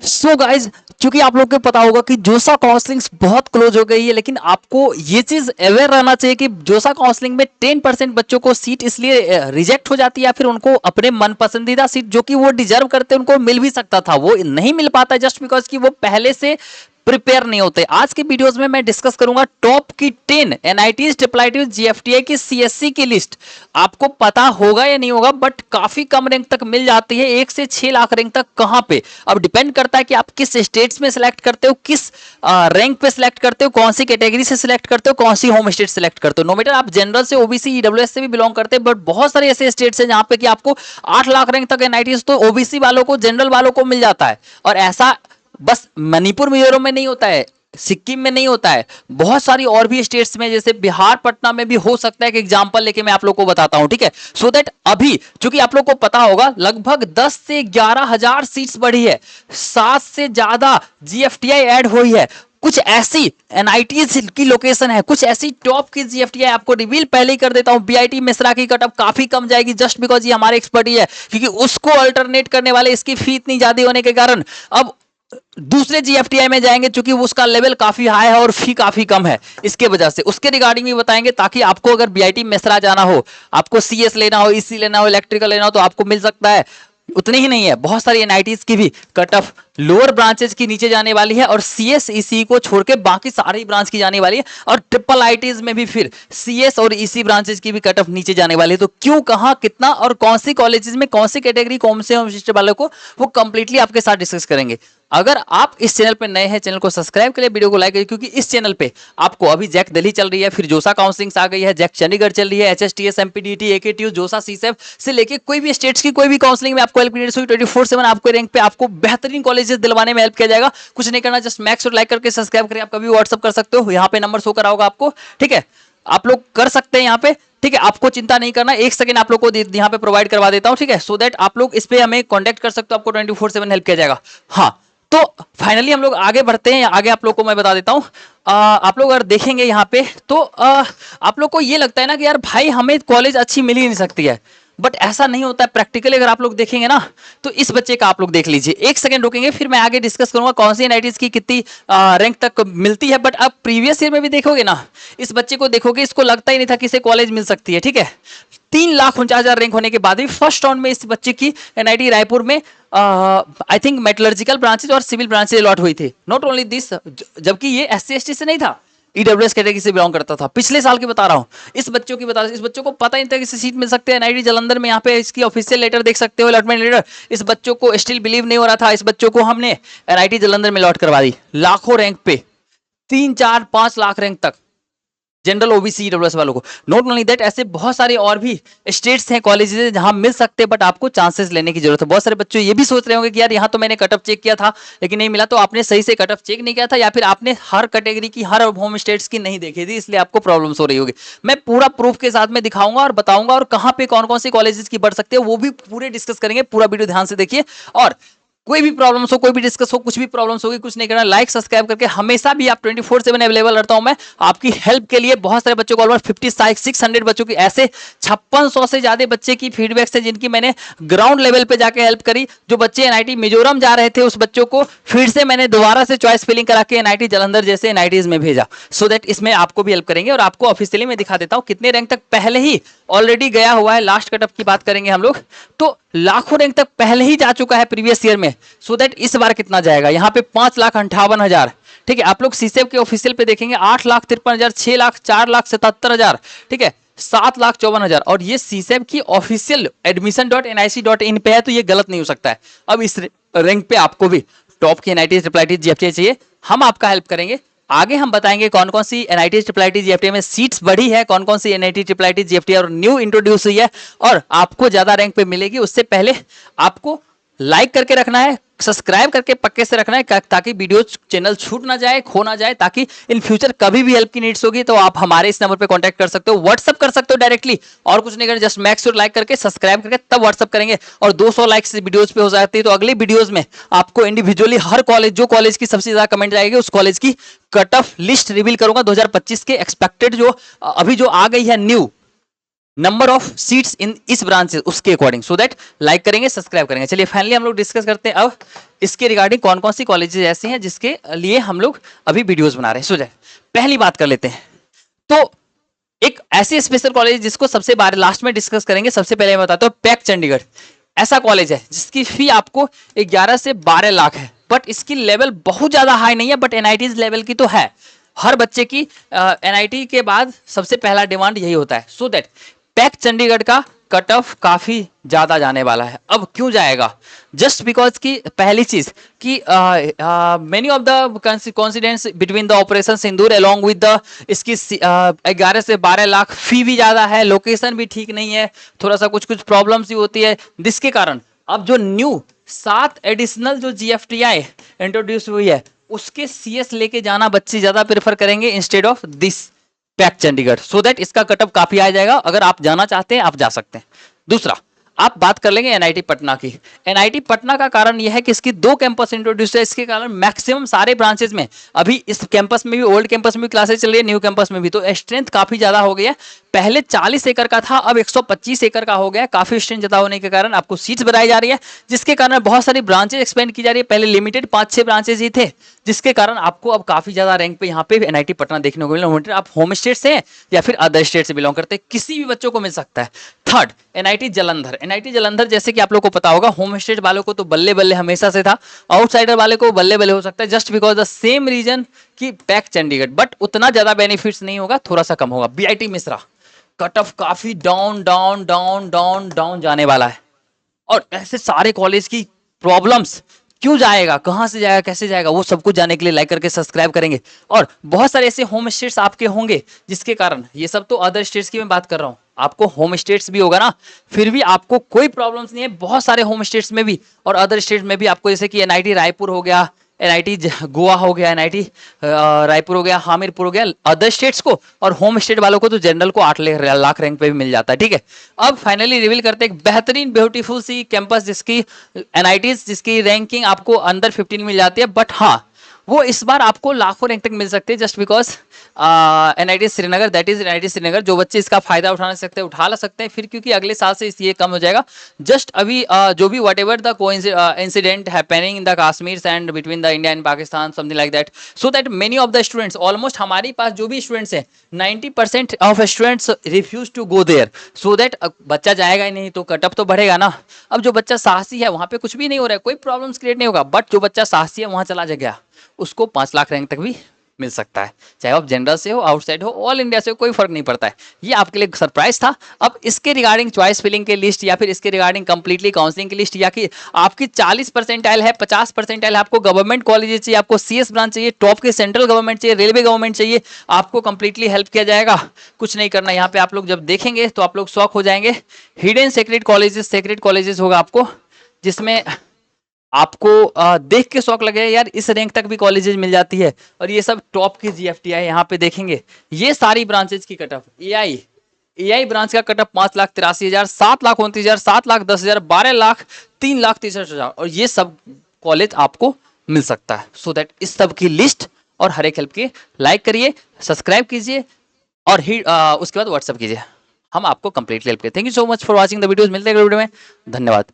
So guys, क्योंकि आप लोग को पता होगा कि जोसा काउंसलिंग बहुत क्लोज हो गई है, लेकिन आपको ये चीज अवेयर रहना चाहिए कि जोसा काउंसलिंग में 10% बच्चों को सीट इसलिए रिजेक्ट हो जाती है, या फिर उनको अपने मन पसंदीदा सीट जो कि वो डिजर्व करते हैं उनको मिल भी सकता था, वो नहीं मिल पाता जस्ट बिकॉज कि वो पहले से प्रिपेयर नहीं होते। आज के वीडियोस में मैं डिस्कस करूंगा टॉप की 10 एनआईटीज, ट्रिपल आईटीज, जीएफटीआई की सीएससी की लिस्ट। आपको पता होगा या नहीं होगा, बट काफी कम रैंक तक मिल जाती है, 1 से 6 लाख रैंक तक। कहां पे? अब डिपेंड करता है कि आप किस स्टेट्स में सिलेक्ट करते हो, किस रैंक पे सिलेक्ट करते हो, कौन सी कैटेगरी से सिलेक्ट करते हो, कौन सी होम स्टेट सिलेक्ट करते हो। नो मैटर आप जनरल से, ओबीसी, ईडब्ल्यूएस से भी बिलोंग करते हैं, बट बहुत सारे ऐसे स्टेट्स हैं जहां पे कि आपको 8 लाख रैंक तक एनआईटीज तो ओबीसी वालों को, जनरल वालों को मिल जाता है। और ऐसा बस मणिपुर, मिजोरम में नहीं होता है, सिक्किम में नहीं होता है, बहुत सारी और भी स्टेट्स में, जैसे बिहार, पटना में भी हो सकता है। कि एग्जांपल लेके मैं आप लोग को बताता हूं, ठीक है। सो दैट अभी चूंकि आप लोग को पता होगा लगभग 10 से 11 हजार सीट्स बढ़ी है, 7 से ज्यादा जीएफटीआई ऐड हुई है। कुछ ऐसी एनआईटीज की लोकेशन है, कुछ ऐसी टॉप की जीएफटीआई आपको रिवील पहले ही कर देता हूं। बीआईटी मिश्रा की कटअप काफी कम जाएगी जस्ट बिकॉज ये हमारे एक्सपर्टी है, क्योंकि उसको अल्टरनेट करने वाले इसकी फी इतनी ज्यादा होने के कारण अब दूसरे जीएफटीआई में जाएंगे, चूंकि उसका लेवल काफी हाई है और फी काफी कम है। इसके वजह से उसके रिगार्डिंग भी बताएंगे, ताकि आपको अगर बीआईटी मिश्रा जाना हो, आपको सीएस लेना हो, ईसी लेना हो, इलेक्ट्रिकल लेना हो, तो आपको मिल सकता है। उतनी ही नहीं है, बहुत सारी एनआईटीज की भी कट ऑफ लोअर ब्रांचेज की नीचे जाने वाली है, और सीएस ईसी को छोड़ के बाकी सारी ब्रांच की जाने वाली है। और ट्रिपल आईटीज में भी फिर सीएस और ईसी ब्रांचेज की भी कट ऑफ नीचे जाने वाली है। तो क्यों, कहां, कितना और कौन सी कॉलेजेस में कौन सी कैटेगरी, कौन से विशिष्ट वालों को, वो कंप्लीटली आपके साथ डिस्कस करेंगे। अगर आप इस चैनल पे नए हैं, चैनल को सब्सक्राइब करिए, वीडियो को लाइक करिए, क्योंकि इस चैनल पे आपको अभी जैक दिल्ली चल रही है, फिर जोसा काउंसलिंग आ गई है, जैक चंडीगढ़ चल रही है, एचएसटीएस, एमपीडीटी, एकेटीयू, जोसा, सीसेफ से लेके कोई भी स्टेट्स की कोई भी काउंसलिंग में आपको हेल्प नीड होगी 24/7 आपको रैंक पे आपको बेहतरीन कॉलेजेस दिलवाने में हेल्प किया जाएगा। कुछ नहीं करना, जस्ट मैक्स और लाइक करके सब्सक्राइब करिए। आप कभी व्हाट्सअप कर सकते हो, यहाँ पे नंबर शो करा होगा आपको, ठीक है। आप लोग कर सकते हैं यहाँ पे, ठीक है। आपको चिंता नहीं करना, 1 सेकंड आप लोग को यहाँ पे प्रोवाइड करवा देता हूँ, ठीक है। सो दैट आप लोग इस पे हमें कांटेक्ट कर सकते हो, आपको 24/7 हेल्प किया जाएगा। हाँ, तो फाइनली हम लोग आगे बढ़ते हैं। आगे आप लोग को मैं बता देता हूं, आप लोग अगर देखेंगे यहाँ पे तो आप लोग को ये लगता है ना कि यार भाई हमें कॉलेज अच्छी मिल ही नहीं सकती है, बट ऐसा नहीं होता है। प्रैक्टिकली अगर आप लोग देखेंगे ना, तो इस बच्चे का आप लोग देख लीजिए। 1 सेकंड रुकेंगे, फिर मैं आगे डिस्कस करूंगा कौन सी एनआईटीज की कितनी रैंक तक मिलती है। बट आप प्रीवियस ईयर में भी देखोगे ना, इस बच्चे को देखोगे, इसको लगता ही नहीं था कि इसे कॉलेज मिल सकती है, ठीक है। 3,49,000 रैंक होने के बाद भी फर्स्ट राउंड में इस बच्चे की एनआईटी रायपुर में आई थिंक मेटलर्जिकल ब्रांचेज और सिविल ब्रांचेज अलॉट हुई थी। नॉट ओनली दिस, जबकि ये एससी एसटी से नहीं था, ईडब्ल्यूएस कैटेगरी से बिलोंग करता था। पिछले साल की बता रहा हूँ, इस बच्चों की बता रहा हूँ। इस बच्चों को पता ही नहीं था कि इसे सीट मिल सकते हैं एनआईटी जालंधर में। यहाँ पे इसकी ऑफिशियल लेटर देख सकते हो, अलॉटमेंट लेटर। इस बच्चों को स्टिल बिलीव नहीं हो रहा था, इस बच्चों को हमने एनआईटी जालंधर में अलॉट करवा दी, लाखों रैंक पे, 3, 4, 5 लाख रैंक तक जनरल, ओबीसी, ईडब्ल्यूएस वालों को। नॉट ओनली दैट, ऐसे बहुत सारे और भी स्टेट्स हैं, कॉलेजेस जहां मिल सकते हैं, बट आपको चांसेस लेने की जरूरत है। बहुत सारे बच्चे ये भी सोच रहे होंगे कि यार यहाँ तो मैंने कट ऑफ चेक किया था लेकिन नहीं मिला। तो आपने सही से कट ऑफ चेक नहीं किया था, या फिर आपने हर कैटेगरी की, हर होम स्टेट्स की नहीं देखी थी, इसलिए आपको प्रॉब्लम्स हो रही होगी। मैं पूरा प्रूफ के साथ में दिखाऊंगा और बताऊंगा, और कहाँ पे कौन कौन सी कॉलेजेस की बढ़ सकते हैं वो भी पूरे डिस्कस करेंगे। पूरा वीडियो ध्यान से देखिए, और कोई भी प्रॉब्लम्स हो, कोई भी डिस्कस हो, कुछ भी प्रॉब्लम्स होगी, कुछ नहीं करना, लाइक सब्सक्राइब करके हमेशा भी आप 24/7 अवेलेबल रहता हूं मैं आपकी हेल्प के लिए। बहुत सारे बच्चों को, ऑलमोस्ट 5600 बच्चों की, ऐसे 5600 से ज्यादा बच्चे की फीडबैक से जिनकी मैंने ग्राउंड लेवल पे जाके हेल्प करी। जो बच्चे एनआईटी मिजोरम जा रहे थे, उस बच्चों को फिर से मैंने दोबारा से चॉइस फिलिंग करा के एनआईटी जालंधर जैसे एनआईटीज में भेजा। सो दैट इसमें आपको भी हेल्प करेंगे, और आपको ऑफिशियली मैं दिखा देता हूं कितने रैंक तक पहले ही ऑलरेडी गया हुआ है। लास्ट कटअप की बात करेंगे हम लोग, तो लाखों रैंक तक पहले ही जा चुका है प्रीवियस ईयर में। सो दैट इस बार कितना जाएगा, यहाँ पे 5,58,000, ठीक है। आप लोग सीसेब के ऑफिशियल पे देखेंगे 8,53,000, 6,00,000, 4,77,000, ठीक है, 7,54,000। और ये सीसेब की ऑफिशियल admission.nic.in पे है, तो ये गलत नहीं हो सकता है। अब इस रैंक पे आपको भी टॉप की एनआईटी, ट्रिपल आईटी, जीएफटीआई चाहिए, हम आपका हेल्प करेंगे। आगे हम बताएंगे कौन कौन सी एनआईटी, ट्रिपल आईटी, जीएफटीआई में सीट्स बढ़ी है, कौन कौन सी एनआईटी, ट्रिपल आईटी, जीएफटीआई और न्यू इंट्रोड्यूस हुई है, और आपको ज्यादा रैंक पे मिलेगी। उससे पहले आपको लाइक करके रखना है, सब्सक्राइब करके पक्के से रखना है, ताकि वीडियो चैनल छूट ना जाए, खो ना जाए, ताकि इन फ्यूचर कभी भी हेल्प की नीड्स होगी तो आप हमारे इस नंबर पे कांटेक्ट कर सकते हो, व्हाट्सअप कर सकते हो डायरेक्टली। और कुछ नहीं करना, जस्ट मैक्स और लाइक करके सब्सक्राइब करके तब व्हाट्सअप करेंगे। और 200 लाइक्स वीडियोस पे हो जाती है तो अगली वीडियोस में आपको इंडिविजुअली हर कॉलेज, जो कॉलेज की सबसे ज्यादा कमेंट आएगी, उस कॉलेज की कट ऑफ लिस्ट रिवील करूंगा 2025 के एक्सपेक्टेड, जो अभी जो आ गई है new number of seats in इस ब्रांच उसके अकॉर्डिंग, सो दैट लाइक करेंगे, सब्सक्राइब करेंगे। चलिए फाइनली हम लोग डिस्कस करते हैं अब इसके रिगार्डिंग कौन कौन सी कॉलेजेस ऐसे हैं जिसके लिए हम लोग अभी वीडियोस बना रहे हैं। सो जाए पहली बात कर लेते हैं, तो एक ऐसी स्पेशल कॉलेज जिसको सबसे बार लास्ट में डिस्कस करेंगे। सबसे पहले मैं बताता हूँ पैक चंडीगढ़। ऐसा कॉलेज है जिसकी फी आपको 11 से 12 लाख है, बट इसकी लेवल बहुत ज्यादा हाई नहीं है, बट एनआईटी लेवल की तो है। हर बच्चे की एनआईटी के बाद सबसे पहला डिमांड यही होता है। सो दैट पैक चंडीगढ़ का कट ऑफ काफी ज्यादा जाने वाला है। अब क्यों जाएगा? जस्ट बिकॉज की पहली चीज कि many of the coincidence between the operation Sindoor along with the इसकी 11 से 12 लाख फी भी ज्यादा है, लोकेशन भी ठीक नहीं है, थोड़ा सा कुछ कुछ प्रॉब्लम्स भी होती है, जिसके कारण अब जो न्यू 7 एडिशनल जो जीएफटीआई इंट्रोड्यूस हुई है उसके सीएस लेके जाना बच्चे ज्यादा प्रेफर करेंगे instead of this pack Chandigarh. So that इसका कटअप काफी आ जाएगा। अगर आप जाना चाहते हैं आप जा सकते हैं। दूसरा आप बात कर लेंगे एनआईटी पटना की। एनआईटी पटना का कारण यह है कि इसकी 2 कैंपस इंट्रोड्यूस है, इसके कारण मैक्सिमम सारे ब्रांचेस में अभी इस कैंपस में भी, ओल्ड कैंपस में भी क्लासेस चल रही है, न्यू कैंपस में भी, तो स्ट्रेंथ काफी ज्यादा हो गई है। पहले 40 एकड़ का था, अब 125 एकड़ का हो गया। काफी स्ट्रेंथ ज्यादा होने के कारण आपको सीट्स बढ़ाई जा रही है, जिसके कारण बहुत सारी ब्रांचेस एक्सपेंड की जा रही है। पहले लिमिटेड 5-6 ब्रांचेस ही थे, जिसके कारण आपको अब काफी ज्यादा रैंक पे यहाँ पे एनआईटी पटना देखने को मिला। आप होम स्टेट से या फिर अदर स्टेट से बिलोंग करते हैं, किसी भी बच्चों को मिल सकता है। Third NIT Jalandhar. NIT Jalandhar जैसे कि आप लोग को पता होगा, होम स्टेट वालों को तो बल्ले बल्ले हमेशा से था, आउटसाइडर वाले को बल्ले बल्ले हो सकता है, just because the same reason की पैक चंडीगढ़, बट उतना ज्यादा बेनिफिट्स नहीं होगा, थोड़ा सा कम होगा। बीआईटी मिश्रा कट ऑफ काफी down down down down down जाने वाला है। और ऐसे सारे कॉलेज की प्रॉब्लम्स, क्यों जाएगा, कहां से जाएगा, कैसे जाएगा, वो सब कुछ जाने के लिए लाइक करके सब्सक्राइब करेंगे। और बहुत सारे ऐसे होम स्टेट्स आपके होंगे जिसके कारण, ये सब तो अदर स्टेट्स की मैं बात कर रहा हूं, आपको होम स्टेट्स भी होगा ना, फिर भी आपको कोई प्रॉब्लम्स नहीं है। बहुत सारे होम स्टेट्स में भी और अदर स्टेट्स में भी आपको, जैसे कि एनआईटी रायपुर हो गया, एनआईटी गोवा हो गया, एनआईटी रायपुर हो गया, हामिरपुर हो गया, अदर स्टेट्स को और होम स्टेट वालों को तो जनरल को 8 लाख रैंक पे भी मिल जाता है। ठीक है, अब फाइनली रिवील करते हैं एक बेहतरीन ब्यूटीफुल सी कैंपस जिसकी एनआईटी जिसकी रैंकिंग आपको अंडर 15 मिल जाती है, बट हाँ वो इस बार आपको लाखों रैंक तक मिल सकते हैं, just because NIT Srinagar, that is NIT Srinagar. जो बच्चे इसका फायदा उठा सकते हैं उठा ला सकते हैं, फिर क्योंकि अगले साल से ये कम हो जाएगा। जस्ट अभी जो भी whatever the incident happening in the Kashmir and between the India and Pakistan, something like that, so that many of the students, almost हमारे पास जो भी स्टूडेंट्स हैं 90% of students refuse to go there, so that बच्चा जाएगा ही नहीं तो cut up तो बढ़ेगा ना। अब जो बच्चा साहसी है वहां पे कुछ भी नहीं हो रहा है, कोई प्रॉब्लम्स क्रिएट नहीं होगा, बट जो बच्चा साहसी है वहां चला गया उसको 5 लाख रैंक तक भी मिल सकता है, चाहे आप जनरल से हो, आउटसाइड हो, ऑल इंडिया से हो, कोई फर्क नहीं पड़ता है। ये आपके लिए सरप्राइज था। अब इसके रिगार्डिंग चॉइस फिलिंग की लिस्ट या फिर इसके रिगार्डिंग कंप्लीटली काउंसलिंग की लिस्ट, या कि आपकी 40 परसेंटाइल है, 50 परसेंटाइल है, आपको गवर्नमेंट कॉलेज चाहिए, आपको सीएस ब्रांच चाहिए, टॉप के सेंट्रल गवर्नमेंट चाहिए, रेलवे गवर्नमेंट चाहिए, आपको कंप्लीटली हेल्प किया जाएगा। कुछ नहीं करना, यहाँ पे आप लोग जब देखेंगे तो आप लोग शॉक हो जाएंगे। हिडन सेक्रेट कॉलेजेस होगा आपको, जिसमें आपको देख के शौक लगे यार इस रैंक तक भी कॉलेजेस मिल जाती है, और ये सब टॉप की जीएफटीआई। यहाँ पे देखेंगे ये सारी ब्रांचेज की कटअप, एआई ब्रांच का कटअप 5,83,000, 7,29,000, 7,10,000, 12 लाख, 3,63,000, और ये सब कॉलेज आपको मिल सकता है। सो दैट इस सब की लिस्ट और हर एक हेल्प की लाइक करिए, सब्सक्राइब कीजिए और उसके बाद व्हाट्सअप कीजिए, हम आपको कंप्लीटली हेल्प करें। Thank you so much for watching the videos. मिलते हैं अगले वीडियो में, धन्यवाद।